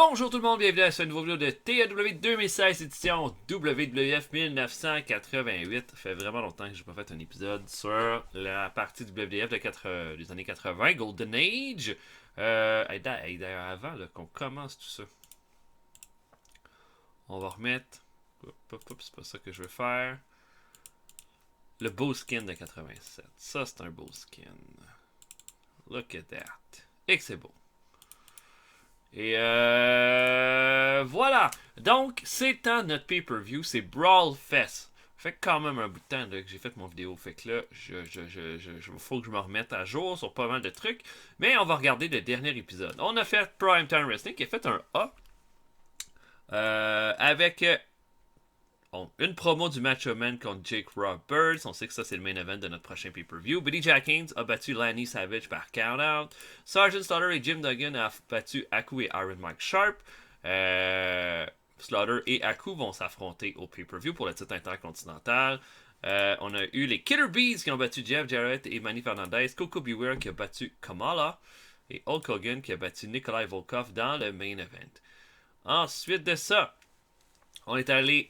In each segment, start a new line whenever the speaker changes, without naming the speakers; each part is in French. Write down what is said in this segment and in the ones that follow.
Bonjour tout le monde, bienvenue à ce nouveau vidéo de TAW 2016 édition WWF 1988. Ça fait vraiment longtemps que j'ai pas fait un épisode sur la partie du WWF des années 80, Golden Age. D'ailleurs, avant qu'on commence tout ça, on va remettre... c'est pas ça que je veux faire. Le beau skin de 87. Ça, c'est un beau skin. Look at that. Et que c'est beau. Et voilà. Donc, c'est dans notre pay-per-view, c'est Brawl Fest. Ça fait quand même un bout de temps là, que j'ai fait mon vidéo. Fait que là, faut que je me remette à jour sur pas mal de trucs. Mais on va regarder le dernier épisode. On a fait Prime Time Wrestling qui a fait un A. Avec une promo du Match of Man contre Jake Roberts. On sait que ça, c'est le main event de notre prochain pay-per-view. Billy Jack Haynes a battu Lanny Savage par count-out. Sergeant Slaughter et Jim Duggan a battu Haku et Iron Mike Sharp. Slaughter et Haku vont s'affronter au pay-per-view pour le titre intercontinental. On a eu les Killer Bees qui ont battu Jeff Jarrett et Manny Fernandez. Coco Beware qui a battu Kamala. Et Hulk Hogan qui a battu Nikolai Volkov dans le main event. Ensuite de ça, on est allé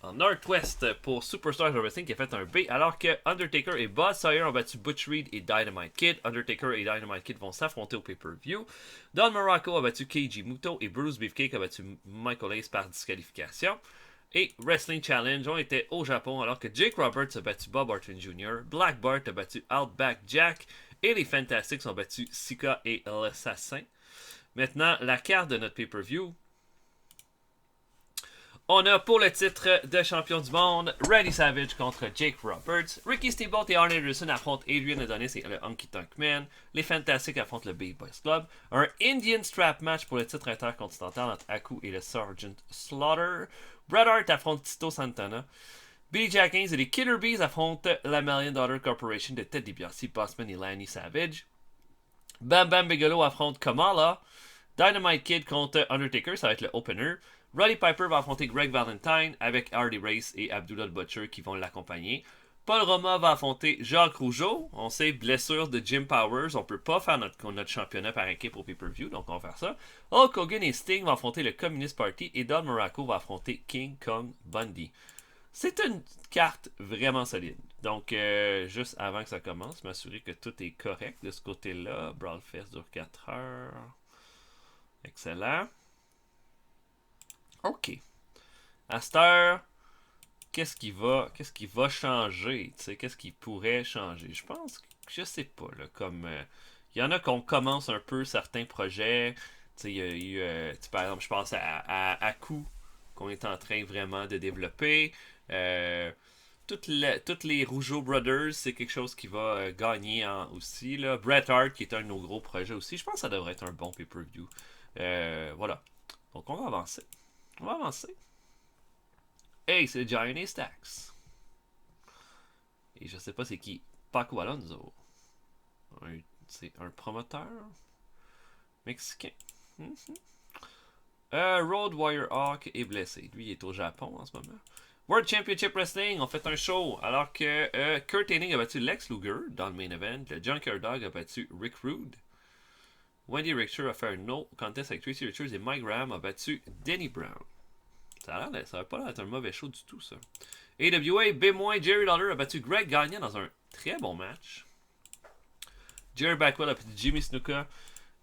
en Northwest pour Superstars of Wrestling qui a fait un B, alors que Undertaker et Buzz Sawyer ont battu Butch Reed et Dynamite Kid. Undertaker et Dynamite Kid vont s'affronter au pay-per-view. Don Morocco a battu Keiji Muto et Bruce Beefcake a battu Michael Hayes par disqualification. Et Wrestling Challenge, on était au Japon alors que Jake Roberts a battu Bob Orton Jr., Black Bart a battu Outback Jack et les Fantastics ont battu Sika et l'Assassin. Maintenant, la carte de notre pay-per-view. On a pour le titre de champion du monde Randy Savage contre Jake Roberts. Ricky Steamboat et Arn Anderson affrontent Adrian Adonis et le Honky Tonk Man. Les Fantastics affrontent le Big Boys Club. Un Indian Strap match pour le titre intercontinental entre Haku et le Sergeant Slaughter. Bret Hart affronte Tito Santana. Billy Jack Haynes et les Killer Bees affrontent la Million Dollar Corporation de Ted DiBiase, Bossman et Lanny Savage. Bam Bam Bigelow affronte Kamala. Dynamite Kid contre Undertaker, ça va être le opener. Roddy Piper va affronter Greg Valentine avec Hardy Race et Abdullah the Butcher qui vont l'accompagner. Paul Roma va affronter Jacques Rougeau. On sait, blessure de Jim Powers. On peut pas faire notre championnat par équipe au pay-per-view, donc on va faire ça. Hulk Hogan et Sting vont affronter le Communist Party et Don Morocco va affronter King Kong Bundy. C'est une carte vraiment solide. Donc, juste avant que ça commence, m'assurer que tout est correct de ce côté-là. Brawl Fest dure 4 heures. Excellent. OK. À cette heure, qu'est-ce qui va changer? Qu'est-ce qui pourrait changer? Je pense que je sais pas. Là, comme il y en a qu'on commence un peu certains projets. Il y a eu, par exemple, je pense à Haku qu'on est en train vraiment de développer. Toutes les Rougeau Brothers, c'est quelque chose qui va gagner aussi. Là. Bret Hart, qui est un de nos gros projets aussi. Je pense que ça devrait être un bon pay-per-view. Voilà. Donc, on va avancer. Hey, c'est Giant A Stacks. Et je sais pas c'est qui. Paco Alonso. C'est un promoteur mexicain. Road Warrior Hawk est blessé. Lui, il est au Japon en ce moment. World Championship Wrestling, on fait un show alors que Kurt Hennig a battu Lex Luger dans le main event. Le Junkyard Dog a battu Rick Rude. Wendy Richter a fait un no contest avec Tracy Richards et Mike Graham a battu Denny Brown. Ça va pas l'air d'être un mauvais show du tout, ça. AWA, B-, Jerry Lawler a battu Greg Gagne dans un très bon match. Jerry Backwell a battu Jimmy Snuka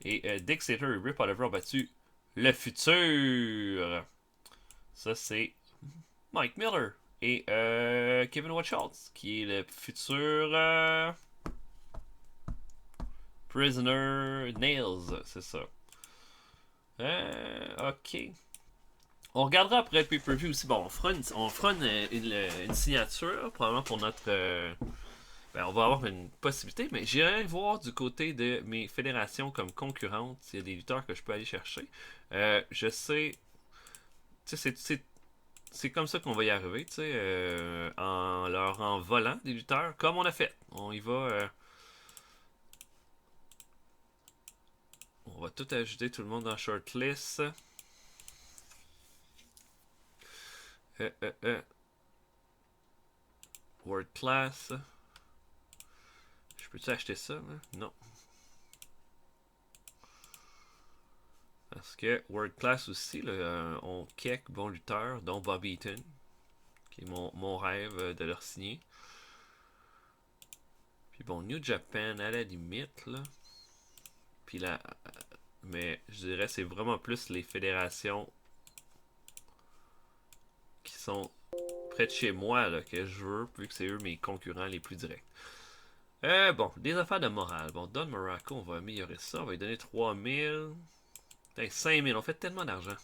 et Dick Slater et Rip Oliver ont battu le futur. Ça, c'est Mike Miller et Kevin Watchholz, qui est le futur Prisoner Nails, c'est ça. OK. On regardera après le pay-per-view aussi. Bon, on fera une signature, probablement pour notre... on va avoir une possibilité, mais j'irai voir du côté de mes fédérations comme concurrentes s'il y a des lutteurs que je peux aller chercher. Je sais... Tu sais, c'est comme ça qu'on va y arriver, tu sais, en volant des lutteurs, comme on a fait. On y va... on va tout ajouter, tout le monde dans shortlist. World Class. Je peux-tu acheter ça? Hein? Non. Parce que World Class aussi, là, on quelques bons lutteurs, dont Bobby Eaton, qui est mon rêve de leur signer. Puis bon, New Japan, à la limite, là. Puis là, mais je dirais c'est vraiment plus les fédérations qui sont près de chez moi là, que je veux, vu que c'est eux mes concurrents les plus directs. Bon, des affaires de morale. Bon, Don Morocco, on va améliorer ça. On va lui donner 3000. 5000, on fait tellement d'argent.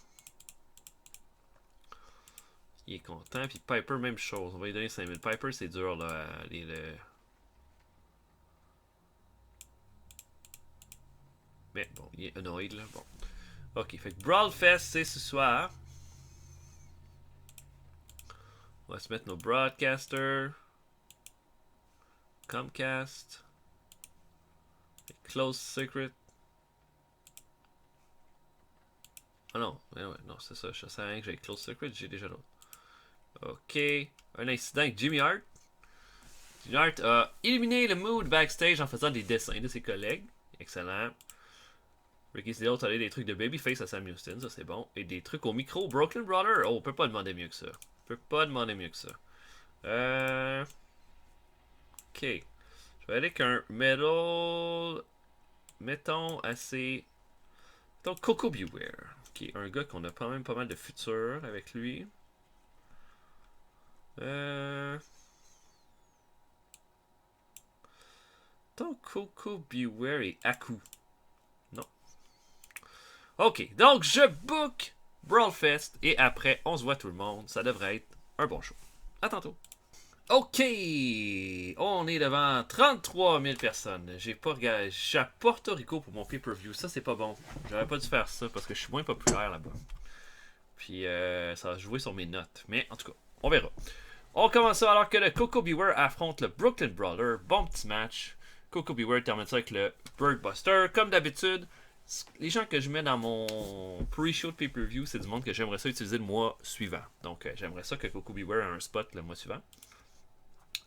Il est content. Puis Piper, même chose. On va lui donner 5000. Piper, c'est dur là, à aller le. Mais bon, il est annoyed là. Bon. Ok, fait que Brawl Fest, c'est ce soir. On va se mettre nos broadcasters. Comcast. Close Secret. Ah non, ouais, non, c'est ça. Je sais rien que j'ai Close Secret, j'ai déjà l'autre. Ok. Un incident avec Jimmy Hart. Jimmy Hart a illuminé le mood backstage en faisant des dessins de ses collègues. Excellent. Ricky Steele a des trucs de Babyface à Sam Houston, ça c'est bon. Et des trucs au micro Brooklyn Brother. Oh, on peut pas demander mieux que ça. On peut pas demander mieux que ça. Ok. Je vais aller avec un metal. Mettons assez. Mettons Coco Beware. Qui est un gars qu'on a quand même pas mal de futur avec lui. Mettons Coco Beware et Aku. Non. Ok, donc je book Brawlfest et après on se voit tout le monde. Ça devrait être un bon show. À tantôt. Ok, on est devant 33 000 personnes. J'ai pas regardé. Je suis à Porto Rico pour mon pay-per-view. Ça, c'est pas bon. J'aurais pas dû faire ça parce que je suis moins populaire là-bas. Puis ça va jouer sur mes notes. Mais en tout cas, on verra. On commence ça alors que le Coco Beware affronte le Brooklyn Brawler. Bon petit match. Coco Beware termine ça avec le Birdbuster. Comme d'habitude, les gens que je mets dans mon pre-show de pay-per-view, c'est du monde que j'aimerais ça utiliser le mois suivant. Donc j'aimerais ça que Coco Beware ait un spot le mois suivant.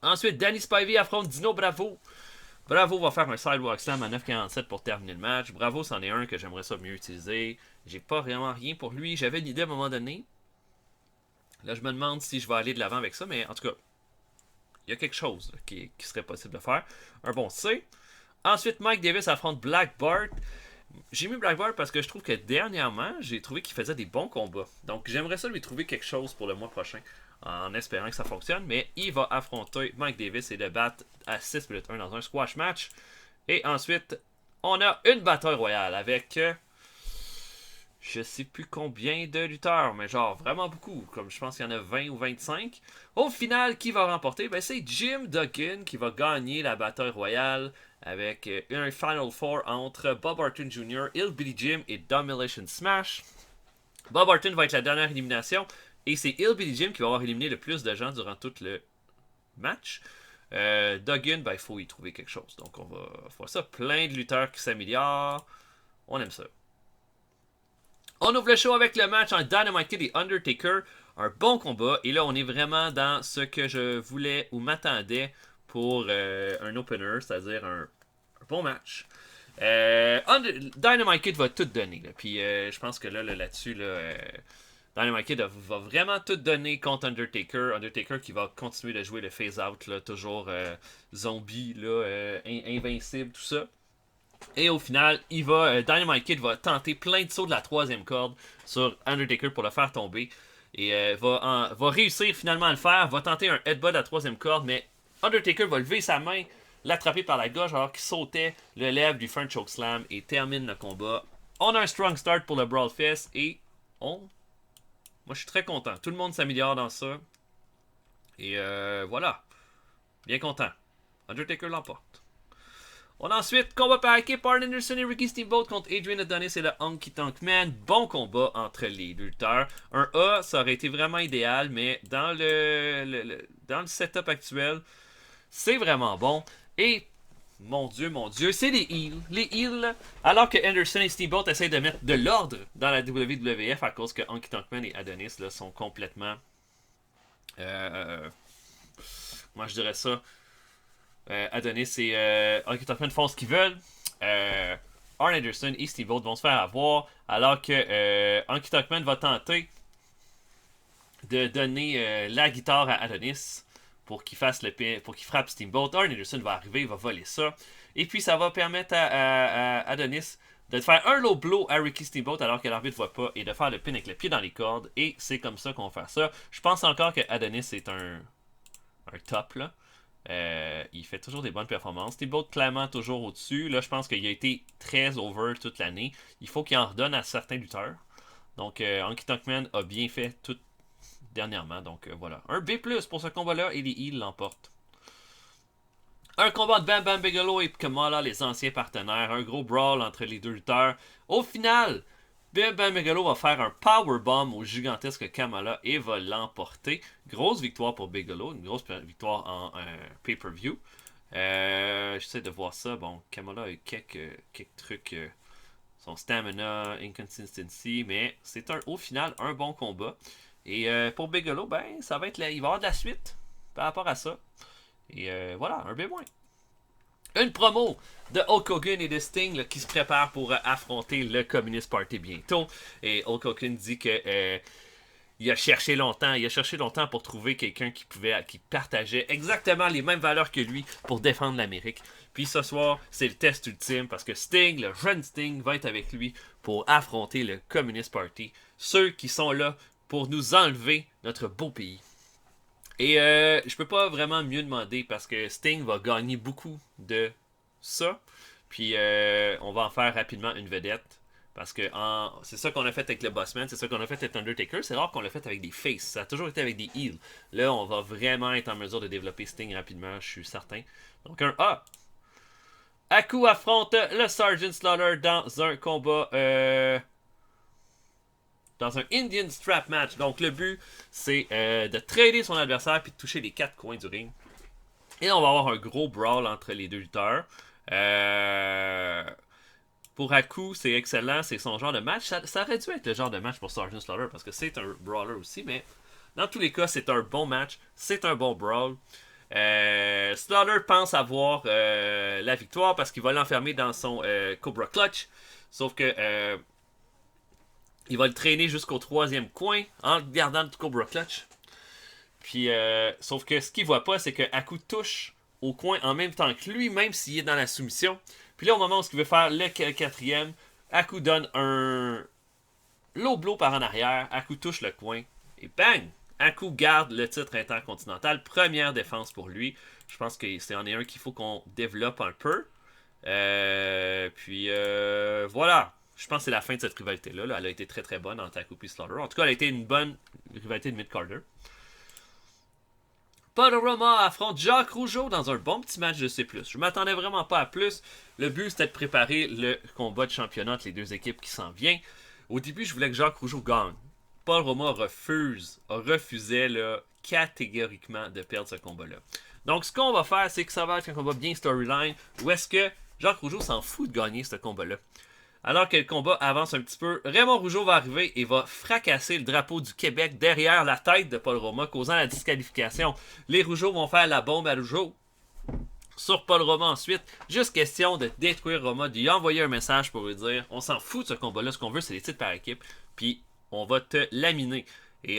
Ensuite, Danny Spivey affronte Dino Bravo. Bravo va faire un sidewalk slam à 9,47 pour terminer le match. Bravo, c'en est un que j'aimerais ça mieux utiliser. J'ai pas vraiment rien pour lui. J'avais une idée à un moment donné. Là, je me demande si je vais aller de l'avant avec ça, mais en tout cas, il y a quelque chose là, qui serait possible de faire. Un bon C. Ensuite, Mike Davis affronte Black Bart. J'ai mis Black Bart parce que je trouve que dernièrement, j'ai trouvé qu'il faisait des bons combats. Donc, j'aimerais ça lui trouver quelque chose pour le mois prochain, en espérant que ça fonctionne. Mais il va affronter Mike Davis et le battre à 6 minutes 1 dans un squash match. Et ensuite, on a une bataille royale avec je sais plus combien de lutteurs, mais genre vraiment beaucoup. Comme je pense qu'il y en a 20 ou 25. Au final, qui va remporter? Ben, c'est Jim Duggan qui va gagner la bataille royale avec un Final Four entre Bob Orton Jr., Hillbilly Jim et Domination Smash. Bob Orton va être la dernière élimination et c'est Hillbilly Jim qui va avoir éliminé le plus de gens durant tout le match. Duggan, ben, il faut y trouver quelque chose. Donc, on va faire ça. Plein de lutteurs qui s'améliorent. On aime ça. On ouvre le show avec le match en Dynamite Kid et Undertaker. Un bon combat. Et là, on est vraiment dans ce que je voulais ou m'attendais pour un opener, c'est-à-dire un bon match. Dynamite Kid va tout donner. Là. Puis je pense que là-dessus, Dynamite Kid va vraiment tout donner contre Undertaker. Undertaker qui va continuer de jouer le phase-out, toujours zombie, invincible, tout ça. Et au final, Dynamite Kid va tenter plein de sauts de la troisième corde sur Undertaker pour le faire tomber. Et va réussir finalement à le faire. Va tenter un headbutt à la troisième corde, mais Undertaker va lever sa main, l'attraper par la gauche alors qu'il sautait, le lève du front chokeslam et termine le combat. On a un strong start pour le Brawl Fest et moi je suis très content. Tout le monde s'améliore dans ça. Et voilà. Bien content. Undertaker l'emporte. On a ensuite combat par équipe Arn Anderson et Ricky Steamboat contre Adrian Adonis et le Honky Tonk Man. Bon combat entre les deux lutteurs. Un A, ça aurait été vraiment idéal, mais dans dans le setup actuel, c'est vraiment bon. Et mon Dieu, c'est les heels. Les heels, alors que Anderson et Steamboat essayent de mettre de l'ordre dans la WWF à cause que Honky Tonk Man et Adonis là, sont complètement... moi je dirais ça... Adonis et Honky Tonk Man font ce qu'ils veulent. Arn Anderson et Steamboat vont se faire avoir alors que Honky Tonk Man va tenter de donner la guitare à Adonis pour qu'il fasse pour qu'il frappe Steamboat. Arn Anderson va arriver, il va voler ça. Et puis ça va permettre à Adonis de faire un low blow à Ricky Steamboat alors que l'arbitre ne voit pas et de faire le pin avec le pied dans les cordes. Et c'est comme ça qu'on va faire ça. Je pense encore que Adonis est un top là. Il fait toujours des bonnes performances. Steamboat clairement toujours au-dessus. Là, je pense qu'il a été très over toute l'année. Il faut qu'il en redonne à certains lutteurs. Donc, Honky Tonk Man a bien fait tout dernièrement. Donc, voilà. Un B+, pour ce combat-là et les Heels l'emportent. Un combat de Bam Bam Bigelow et Kamala, les anciens partenaires. Un gros brawl entre les deux lutteurs. Au final, Bam Bam Bigelow va faire un powerbomb au gigantesque Kamala et va l'emporter. Grosse victoire pour Bigelow, une grosse victoire en pay-per-view. J'essaie de voir ça. Bon, Kamala a eu quelques trucs. Son stamina, inconsistency, mais c'est au final un bon combat. Et pour Bigelow, ben, ça va être il va y avoir de la suite par rapport à ça. Et voilà, un B-. Une promo de Hulk Hogan et de Sting là, qui se préparent pour affronter le Communist Party bientôt. Et Hulk Hogan dit que il a cherché longtemps pour trouver quelqu'un qui partageait exactement les mêmes valeurs que lui pour défendre l'Amérique. Puis ce soir, c'est le test ultime parce que Sting, le jeune Sting, va être avec lui pour affronter le Communist Party. Ceux qui sont là pour nous enlever notre beau pays. Et je peux pas vraiment mieux demander parce que Sting va gagner beaucoup de ça. Puis on va en faire rapidement une vedette. Parce que c'est ça qu'on a fait avec le Bossman, c'est ça qu'on a fait avec Undertaker. C'est rare qu'on l'a fait avec des faces. Ça a toujours été avec des heels. Là, on va vraiment être en mesure de développer Sting rapidement, je suis certain. Donc un A. Haku affronte le Sergeant Slaughter dans un combat... dans un Indian Strap Match. Donc le but, c'est de trader son adversaire puis de toucher les 4 coins du ring. Et on va avoir un gros brawl entre les deux lutteurs. Pour Haku, c'est excellent. C'est son genre de match. Ça aurait dû être le genre de match pour Sergeant Slaughter parce que c'est un brawler aussi. Mais dans tous les cas, c'est un bon match. C'est un bon brawl. Slaughter pense avoir la victoire parce qu'il va l'enfermer dans son Cobra Clutch. Sauf que... il va le traîner jusqu'au 3e coin en gardant le Cobra Clutch. Puis, sauf que ce qu'il voit pas, c'est que Haku touche au coin en même temps que lui, même s'il est dans la soumission. Puis là, au moment où il veut faire le 4e, Haku donne un low blow par en arrière. Haku touche le coin et bang! Haku garde le titre intercontinental. Première défense pour lui. Je pense que c'est en est un qu'il faut qu'on développe un peu. Puis, voilà. Je pense que c'est la fin de cette rivalité-là. Là. Elle a été très très bonne entre Haku et Slaughter. En tout cas, elle a été une bonne rivalité de mid-carder. Paul Roma affronte Jacques Rougeau dans un bon petit match de C+. Je m'attendais vraiment pas à plus. Le but, c'était de préparer le combat de championnat entre les deux équipes qui s'en vient. Au début, je voulais que Jacques Rougeau gagne. Paul Roma refusait là, catégoriquement de perdre ce combat-là. Donc, ce qu'on va faire, c'est que ça va être un combat bien storyline, où est-ce que Jacques Rougeau s'en fout de gagner ce combat-là. Alors que le combat avance un petit peu, Raymond Rougeau va arriver et va fracasser le drapeau du Québec derrière la tête de Paul Roma, causant la disqualification. Les Rougeaux vont faire la bombe à Rougeau sur Paul Roma ensuite. Juste question de détruire Roma, de lui envoyer un message pour lui dire on s'en fout de ce combat-là, ce qu'on veut c'est les titres par équipe, puis on va te laminer. Et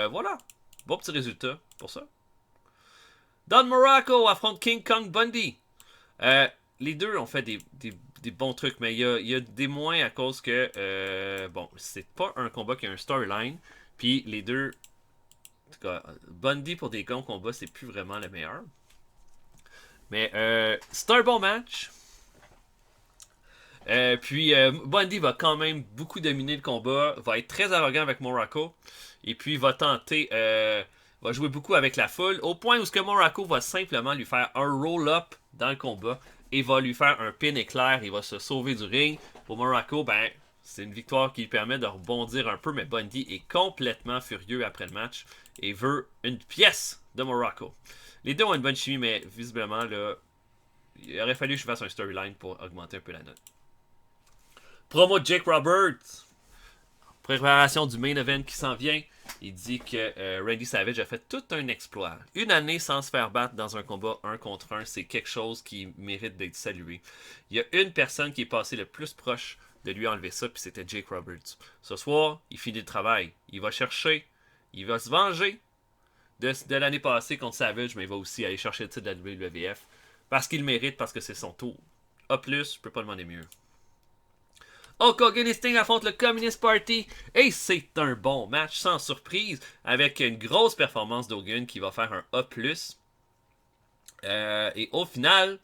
voilà, bon petit résultat pour ça. Don Muraco affronte King Kong Bundy. Les deux ont fait des bons trucs, mais il y a des moins à cause que bon, c'est pas un combat qui a un storyline. Puis les deux, en tout cas, Bundy pour des bons combats, c'est plus vraiment le meilleur. Mais c'est un bon match. Puis Bundy va quand même beaucoup dominer le combat, va être très arrogant avec Muraco. Et puis va tenter, va jouer beaucoup avec la foule, au point où ce que Muraco va simplement lui faire un roll-up dans le combat et va lui faire un pin éclair. Il va se sauver du ring. Pour Muraco, ben, c'est une victoire qui lui permet de rebondir un peu, mais Bundy est complètement furieux après le match et veut une pièce de Muraco. Les deux ont une bonne chimie, mais visiblement, là, il aurait fallu que je fasse un storyline pour augmenter un peu la note. Promo de Jake Roberts. Préparation du main event qui s'en vient. Il dit que Randy Savage a fait tout un exploit. Une année sans se faire battre dans un combat 1 contre 1, c'est quelque chose qui mérite d'être salué. Il y a une personne qui est passée le plus proche de lui enlever ça, puis c'était Jake Roberts. Ce soir, il finit le travail. Il va chercher, il va se venger de l'année passée contre Savage, mais il va aussi aller chercher le titre de la WWF parce qu'il le mérite, parce que c'est son tour. A+, je peux pas demander mieux. Hulk Hogan et Sting affrontent le Communist Party et c'est un bon match sans surprise avec une grosse performance d'Hogan qui va faire un A+. Et au final,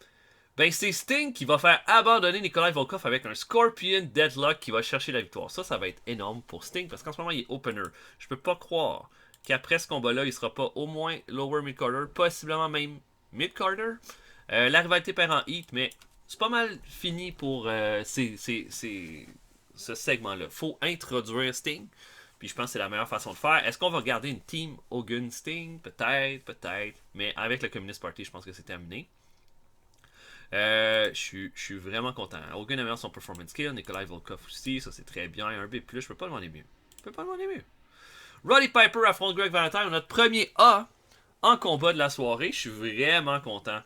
ben c'est Sting qui va faire abandonner Nikolai Volkov avec un Scorpion Deadlock qui va chercher la victoire. Ça va être énorme pour Sting parce qu'en ce moment il est opener. Je peux pas croire qu'après ce combat-là, il sera pas au moins lower mid-carder, possiblement même mid-carder. La rivalité perd en heat, mais c'est pas mal fini pour ce segment-là. Faut introduire Sting, puis je pense que c'est la meilleure façon de faire. Est-ce qu'on va garder une team Hogan-Sting? Peut-être, mais avec le Communist Party, je pense que c'est terminé. Je suis vraiment content. Hogan améliore son performance skill, Nikolai Volkov aussi, ça c'est très bien. Un B+, je peux pas demander mieux. Roddy Piper affronte Greg Valentine, notre premier A en combat de la soirée. Je suis vraiment content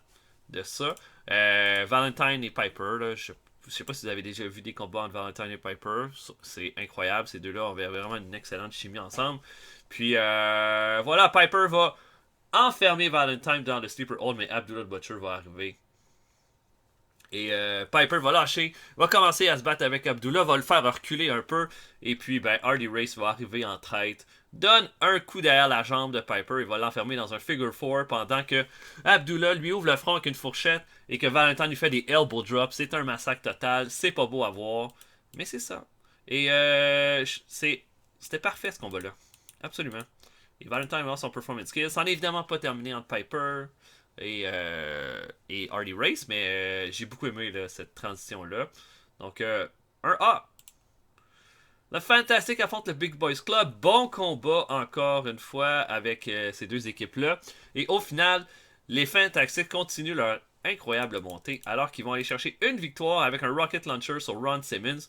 de ça. Valentine et Piper, là, je sais pas si vous avez déjà vu des combats entre Valentine et Piper. C'est incroyable. Ces deux-là ont vraiment une excellente chimie ensemble. Puis voilà, Piper va enfermer Valentine dans le sleeper hold, mais Abdullah Butcher va arriver. Et Piper va lâcher, va commencer à se battre avec Abdullah, va le faire reculer un peu. Et puis ben, Hardy Race va arriver en traite, donne un coup derrière la jambe de Piper et va l'enfermer dans un figure 4 pendant que Abdullah lui ouvre le front avec une fourchette et que Valentine lui fait des elbow drops. C'est un massacre total, c'est pas beau à voir, mais c'est ça. Et c'était parfait ce combat-là, absolument. Et Valentine va avoir son performance skill. Ça n'est évidemment pas terminé entre Piper et Hardy Race, mais j'ai beaucoup aimé là, cette transition-là. Donc, un A. Le Fantastic affronte le Big Boys Club. Bon combat encore une fois avec ces deux équipes-là. Et au final, les Fantastic continuent leur incroyable montée alors qu'ils vont aller chercher une victoire avec un Rocket Launcher sur Ron Simmons.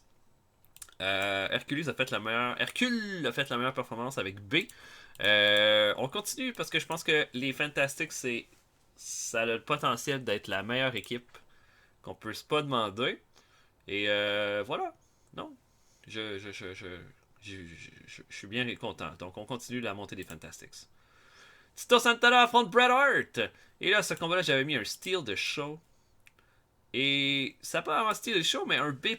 Hercule a fait la meilleure performance avec B. On continue parce que je pense que les Fantastics, ça a le potentiel d'être la meilleure équipe qu'on peut pas demander. Et voilà. Non. Je suis bien content. Donc on continue la montée des Fantastics. Tito Santana affronte Bret Hart. Et là, ce combat-là, j'avais mis un steal de show. Et ça peut avoir un steal de show, mais un B+,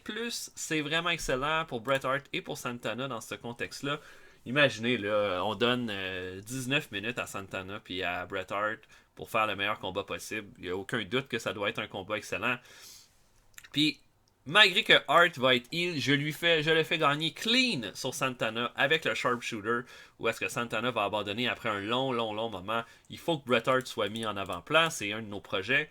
c'est vraiment excellent pour Bret Hart et pour Santana dans ce contexte-là. Imaginez, là, on donne 19 minutes à Santana puis à Bret Hart pour faire le meilleur combat possible. Il n'y a aucun doute que ça doit être un combat excellent. Puis, malgré que Hart va être heal, je le fais gagner clean sur Santana avec le sharpshooter, où est-ce que Santana va abandonner après un long moment. Il faut que Bret Hart soit mis en avant-plan, c'est un de nos projets.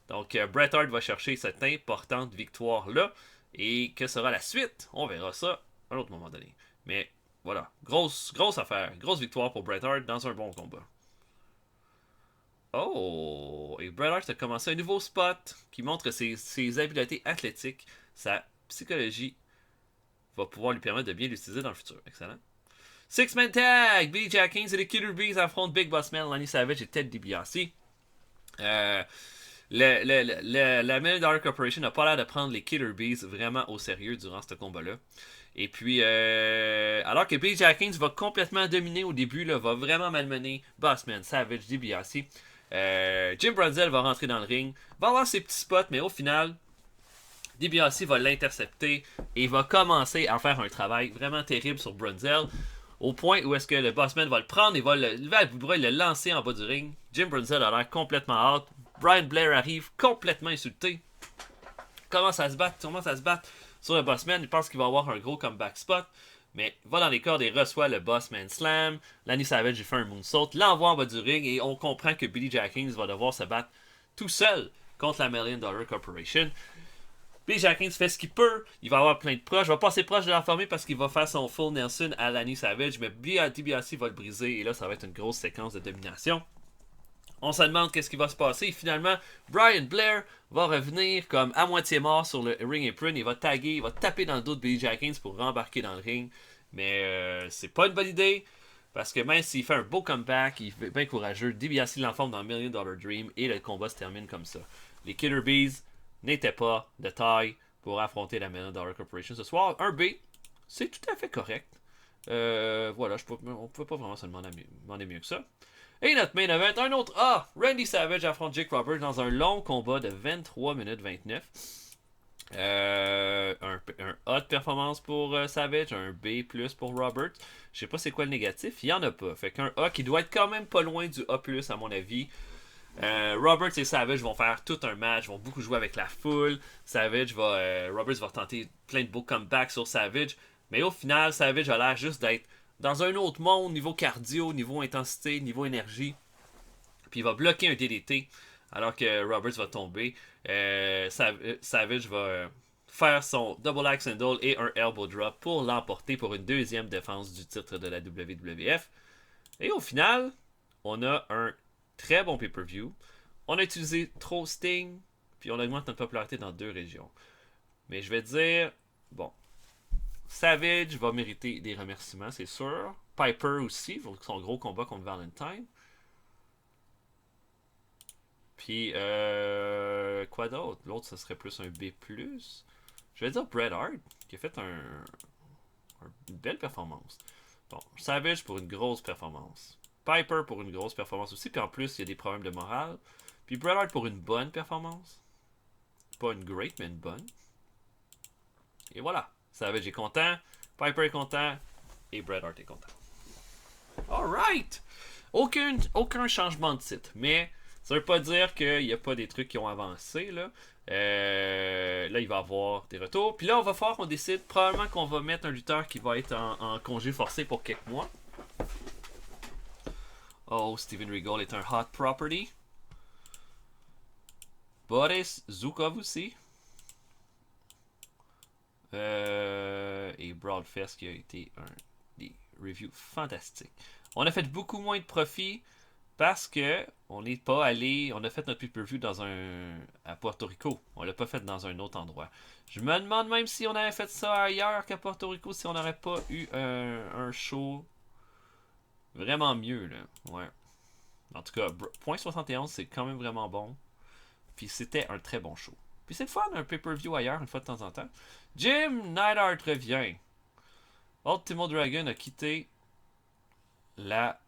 Donc, Bret Hart va chercher cette importante victoire-là. Et que sera la suite? On verra ça à un autre moment donné. Mais voilà, grosse affaire, grosse victoire pour Bret Hart dans un bon combat. Oh! Et Bret Hart a commencé un nouveau spot qui montre ses habiletés athlétiques. Sa psychologie va pouvoir lui permettre de bien l'utiliser dans le futur. Excellent. Six-man tag! Billy Jack Haynes et les Killer Bees affrontent Big Boss Man, Lenny Savage et Ted DiBiase. La Million Dollar Corporation n'a pas l'air de prendre les Killer Bees vraiment au sérieux durant ce combat-là. Et puis, alors que Billy Jack Haynes va complètement dominer au début, là, va vraiment malmener Bossman, Savage, DiBiase. Jim Brunzell va rentrer dans le ring, va avoir ses petits spots, mais au final, DiBiase va l'intercepter et va commencer à faire un travail vraiment terrible sur Brunzell, au point où est-ce que le Bossman va le prendre et va le lever à bout de bras et le lancer en bas du ring. Jim Brunzell a l'air complètement out. Brian Blair arrive complètement insulté. Commence à se battre sur le Bossman. Il pense qu'il va avoir un gros comeback spot. Mais va dans les cordes et reçoit le Bossman Slam. Lenny Savage fait un moonsault, l'envoie en bas du ring et on comprend que Billy Jack Haynes va devoir se battre tout seul contre la Million Dollar Corporation. Billy Jack Haynes fait ce qu'il peut. Il va avoir plein de proches. Il va passer proche de l'enfermer parce qu'il va faire son full Nelson à Lenny Savage. Mais DiBiase va le briser et là, ça va être une grosse séquence de domination. On se demande qu'est-ce qui va se passer. Et finalement, Brian Blair va revenir comme à moitié mort sur le ring apron. Il va taguer, il va taper dans le dos de Billy Jack Haynes pour rembarquer dans le ring. Mais c'est pas une bonne idée. Parce que même s'il fait un beau comeback, il est bien courageux, DiBiase l'enforme dans Million Dollar Dream et le combat se termine comme ça. Les Killer Bees n'étaient pas de taille pour affronter la Million Dollar Corporation ce soir. Un B, c'est tout à fait correct. Voilà, on peut pas vraiment se demander mieux que ça. Et notre main event, un autre A. Randy Savage affronte Jake Roberts dans un long combat de 23 minutes 29. Un A de performance pour Savage, un B plus pour Roberts. Je sais pas c'est quoi le négatif, il y en a pas. Fait qu'un A qui doit être quand même pas loin du A plus à mon avis. Roberts et Savage vont faire tout un match, vont beaucoup jouer avec la foule. Roberts va tenter plein de beaux comebacks sur Savage. Mais au final, Savage a l'air juste d'être dans un autre monde, niveau cardio, niveau intensité, niveau énergie. Puis il va bloquer un DDT alors que Roberts va tomber. Savage va faire son double axe handle et un elbow drop pour l'emporter pour une deuxième défense du titre de la WWF. Et au final, on a un très bon pay-per-view. On a utilisé trop Sting, puis on augmente notre popularité dans 2 régions. Mais je vais dire, bon, Savage va mériter des remerciements, c'est sûr. Piper aussi, pour son gros combat contre Valentine. Puis, quoi d'autre? L'autre, ce serait plus un B+. Je vais dire Bret Hart, qui a fait une belle performance. Bon, Savage pour une grosse performance. Piper pour une grosse performance aussi. Puis en plus, il y a des problèmes de morale. Puis Bret Hart pour une bonne performance. Pas une great, mais une bonne. Et voilà. Savage est content. Piper est content. Et Bret Hart est content. Alright! Aucun changement de titre. Mais ça veut pas dire qu'il n'y a pas des trucs qui ont avancé. Là, là il va y avoir des retours. Puis là, on va faire qu'on décide. Probablement qu'on va mettre un lutteur qui va être en congé forcé pour quelques mois. Oh, Steven Regal est un hot property. Boris Zukov aussi. Et Broadfest qui a été des reviews fantastiques. On a fait beaucoup moins de profit parce que on n'est pas allé. On a fait notre pay-per-view à Puerto Rico. On l'a pas fait dans un autre endroit. Je me demande même si on avait fait ça ailleurs qu'à Puerto Rico, si on n'aurait pas eu un show vraiment mieux là. Ouais. En tout cas, .71 c'est quand même vraiment bon. Puis c'était un très bon show. Puis c'est le fun, un pay-per-view ailleurs une fois de temps en temps. Jim Neidhart revient. Ultimo Dragon a quitté la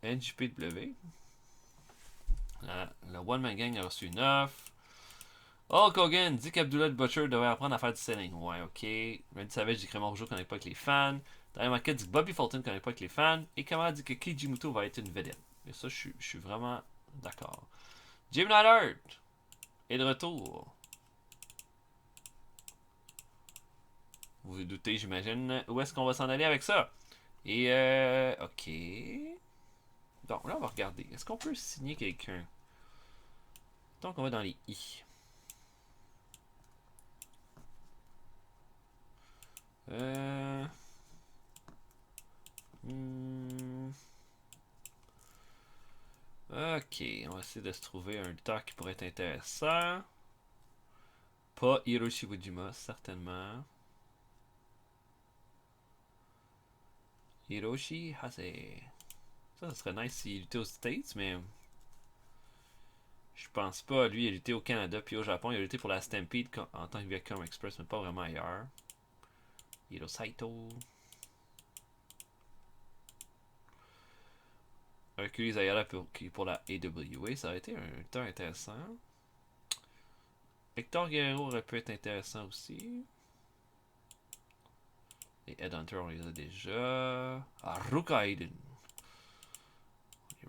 NJPW. La One Man Gang a reçu une offre. Hulk Hogan dit qu'Abdullah the Butcher devrait apprendre à faire du selling. Ouais, ok. Randy Savage dit que Raymond Rougeau connaît pas avec les fans. Daniel Marquette dit que Bobby Fulton connaît pas avec les fans. Et Kamala dit que Keiji Muto va être une vedette. Et ça, je suis vraiment d'accord. Jim Neidhart est de retour. Vous vous doutez, j'imagine, où est-ce qu'on va s'en aller avec ça. Et, ok. Donc, là, on va regarder. Est-ce qu'on peut signer quelqu'un? Donc, on va dans les I. Ok, on va essayer de se trouver un lutteur qui pourrait être intéressant. Pas Hiroshi Wujima, certainement. Hiroshi Hase. Ça serait nice s'il luttait aux States, mais je pense pas. Lui, il a lutté au Canada puis au Japon. Il a lutté pour la Stampede en tant que Viacom Express, mais pas vraiment ailleurs. Hiro Saito. Hercules Ayala pour la AWA, ça aurait été un lutteur intéressant. Hector Guerrero aurait pu être intéressant aussi. Et Ed Hunter, on les a déjà. Ruka Aiden.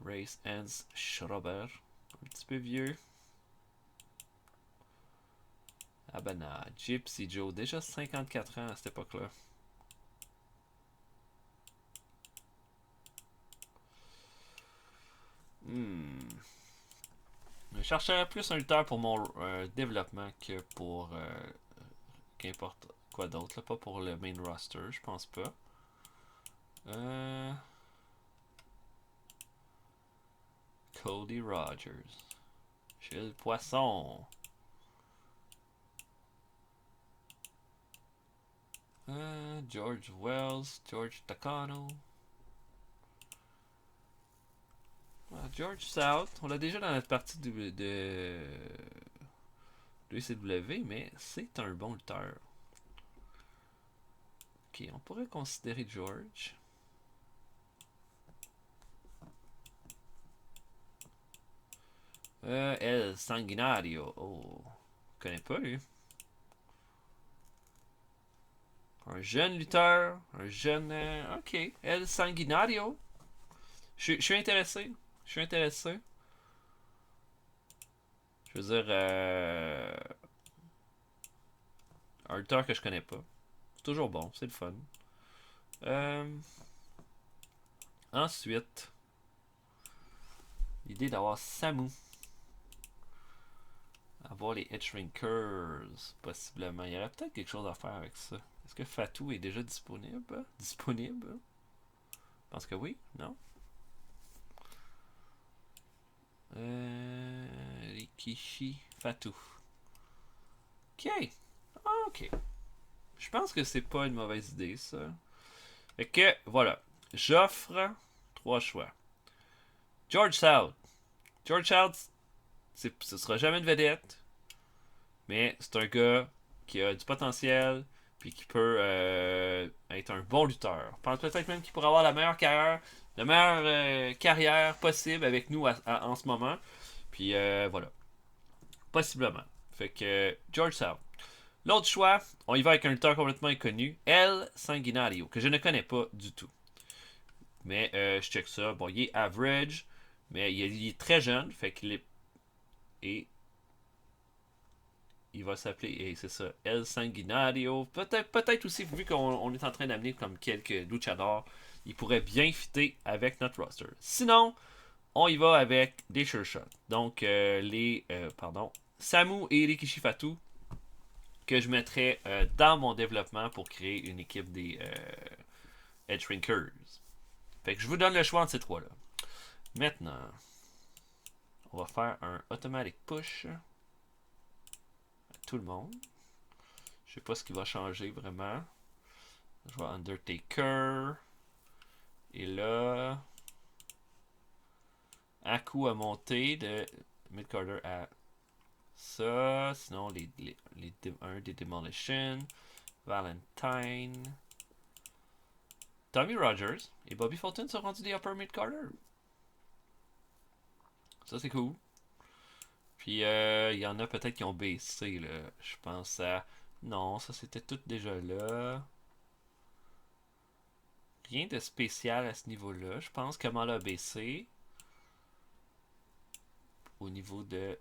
Race Hans Schrober. Un petit peu vieux. Abana. Gypsy Joe. Déjà 54 ans à cette époque-là. Je cherchais plus un lutteur pour mon développement que pour qu'importe quoi d'autre. Pas pour le main roster, je pense pas. Cody Rogers. Chez le Poisson. George Wells, George Takano. George South, on l'a déjà dans notre partie de ECW, mais c'est un bon lutteur. Ok, on pourrait considérer George. El Sanguinario. Oh, je connais pas lui. Un jeune lutteur, un jeune. Ok, El Sanguinario. Je suis intéressé. Je suis intéressé. Je veux dire, un lutteur que je connais pas. C'est toujours bon, c'est le fun. Ensuite, l'idée d'avoir Samu. Avoir les Edgerinkers, possiblement. Il y aurait peut-être quelque chose à faire avec ça. Est-ce que Fatou est déjà disponible? Disponible? Je pense que oui, non? Rikishi Fatou. Ok. Ok. Je pense que c'est pas une mauvaise idée, ça. Fait que, voilà. J'offre 3 choix. George South. George South, ce sera jamais une vedette, mais c'est un gars qui a du potentiel, puis qui peut être un bon lutteur. Je pense peut-être même qu'il pourrait avoir la meilleure carrière possible avec nous en ce moment. Puis voilà. Possiblement. Fait que George South. L'autre choix, on y va avec un lutteur complètement inconnu, El Sanguinario, que je ne connais pas du tout. Mais je check ça. Bon, il est average, mais il est très jeune, fait qu'il est. Et il va s'appeler, et c'est ça, El Sanguinario. Peut-être aussi, vu qu'on est en train d'amener comme quelques luchadors, il pourrait bien fitter avec notre roster. Sinon, on y va avec des sure shots. Donc, Samu et Rikishi Fatou, que je mettrais dans mon développement pour créer une équipe des Edgerinkers. Fait que je vous donne le choix entre ces trois-là. Maintenant, on va faire un automatic push à tout le monde. Je sais pas ce qui va changer vraiment. Je vois Undertaker. Et là, Aku a monté de Mid-Carter à ça. Sinon, un des Demolition. Valentine. Tommy Rogers et Bobby Fulton sont rendus des Upper Mid-Carter. Ça, c'est cool. Puis, il y en a peut-être qui ont baissé, là. Je pense à... Non, ça, c'était tout déjà là. Rien de spécial à ce niveau-là. Je pense que Kamala a baissé. Au niveau du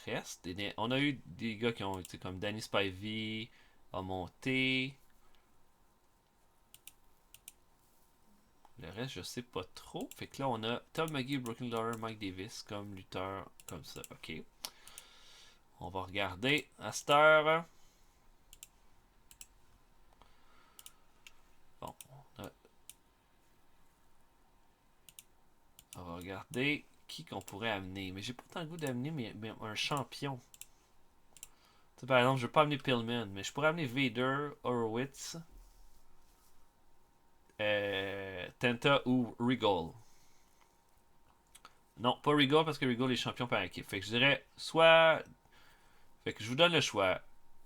reste. On a eu des gars qui ont été comme Danny Spivey a monté. Le reste, je sais pas trop. Fait que là, on a Tom McGee, Brooklyn Dollar, Mike Davis comme lutteur comme ça. Ok. On va regarder à cette heure. Bon. On va regarder qui qu'on pourrait amener. Mais j'ai pas tant le goût d'amener mais un champion. T'sais, par exemple, je veux pas amener Pillman, mais je pourrais amener Vader, Horowitz, Tenta ou Regal. Non, pas Regal parce que Regal est champion par équipe. Fait que je dirais soit. Fait que je vous donne le choix.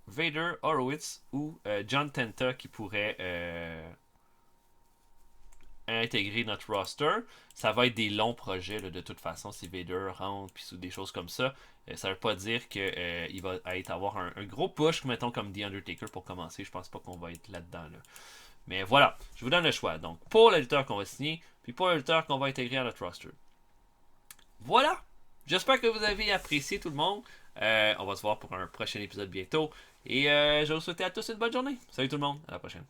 Vader, Horowitz ou John Tenta qui pourrait intégrer notre roster. Ça va être des longs projets là, de toute façon si Vader rentre puis des choses comme ça. Ça veut pas dire qu'il va avoir un gros push, mettons comme The Undertaker pour commencer. Je pense pas qu'on va être là-dedans. Là. Mais voilà, je vous donne le choix. Donc pour le lutteur qu'on va signer, puis pour le lutteur qu'on va intégrer à notre roster. Voilà! J'espère que vous avez apprécié tout le monde. On va se voir pour un prochain épisode bientôt. Et je vais vous souhaiter à tous une bonne journée. Salut tout le monde, à la prochaine.